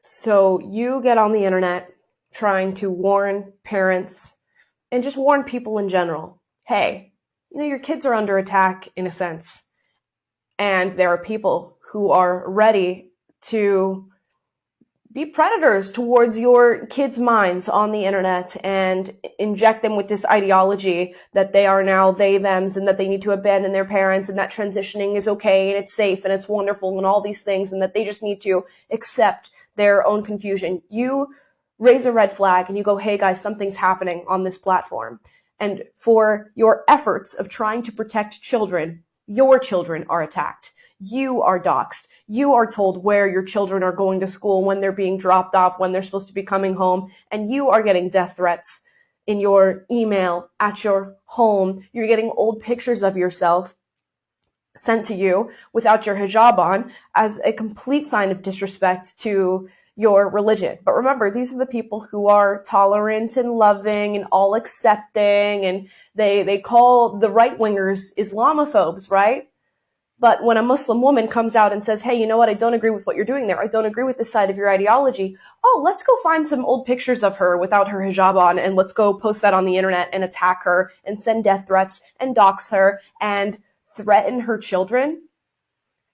So you get on the internet trying to warn parents and just warn people in general. Hey, your kids are under attack in a sense. And there are people who are ready to be predators towards your kids' minds on the internet and inject them with this ideology that they are now they, thems, and that they need to abandon their parents, and that transitioning is okay and it's safe and it's wonderful and all these things, and that they just need to accept their own confusion. You raise a red flag and you go, hey guys, something's happening on this platform. And for your efforts of trying to protect children, your children are attacked. You are doxxed. You are told where your children are going to school, when they're being dropped off, when they're supposed to be coming home, and you are getting death threats in your email, at your home. You're getting old pictures of yourself sent to you without your hijab on as a complete sign of disrespect to your religion. But remember, these are the people who are tolerant and loving and all accepting, and they call the right-wingers Islamophobes, right? But when a Muslim woman comes out and says, hey, you know what, I don't agree with what you're doing there. I don't agree with this side of your ideology. Oh, let's go find some old pictures of her without her hijab on, and let's go post that on the internet and attack her and send death threats and dox her and threaten her children.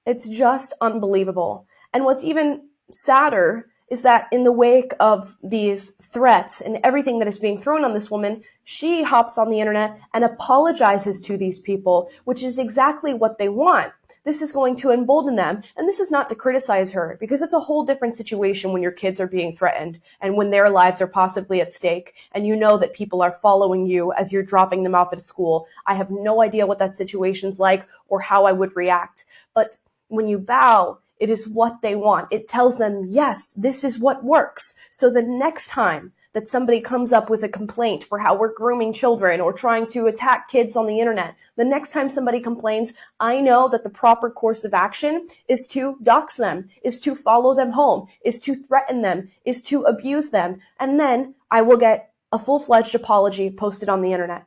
It's just unbelievable. And what's even sadder is that in the wake of these threats and everything that is being thrown on this woman, she hops on the internet and apologizes to these people, which is exactly what they want. This is going to embolden them. And this is not to criticize her, because it's a whole different situation when your kids are being threatened and when their lives are possibly at stake, and you know that people are following you as you're dropping them off at school. I have no idea what that situation's like or how I would react. But when you bow, it is what they want. It tells them, yes, this is what works. So the next time that somebody comes up with a complaint for how we're grooming children or trying to attack kids on the internet, the next time somebody complains, I know that the proper course of action is to dox them, is to follow them home, is to threaten them, is to abuse them, and then I will get a full-fledged apology posted on the internet.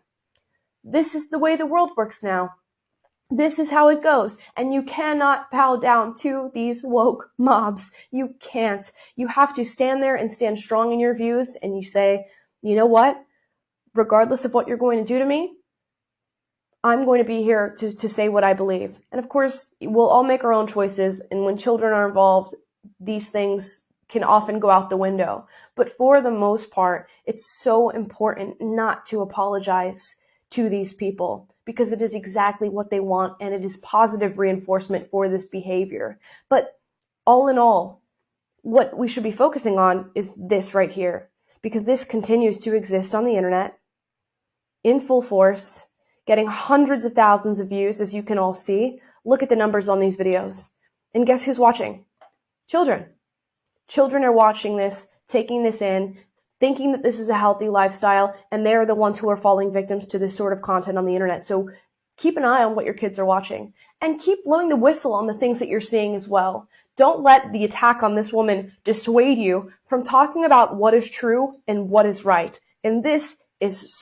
This is the way the world works now. This is how it goes. And you cannot bow down to these woke mobs. You can't. You have to stand there and stand strong in your views, and you say, you know what? Regardless of what you're going to do to me, I'm going to be here to say what I believe. And of course, we'll all make our own choices. And when children are involved, these things can often go out the window. But for the most part, it's so important not to apologize to these people, because it is exactly what they want, and it is positive reinforcement for this behavior. But all in all, what we should be focusing on is this right here, because this continues to exist on the internet in full force, getting hundreds of thousands of views, as you can all see. Look at the numbers on these videos. And guess who's watching? Children. Children are watching this, taking this in, thinking that this is a healthy lifestyle, and they're the ones who are falling victims to this sort of content on the internet. So keep an eye on what your kids are watching, and keep blowing the whistle on the things that you're seeing as well. Don't let the attack on this woman dissuade you from talking about what is true and what is right. And this is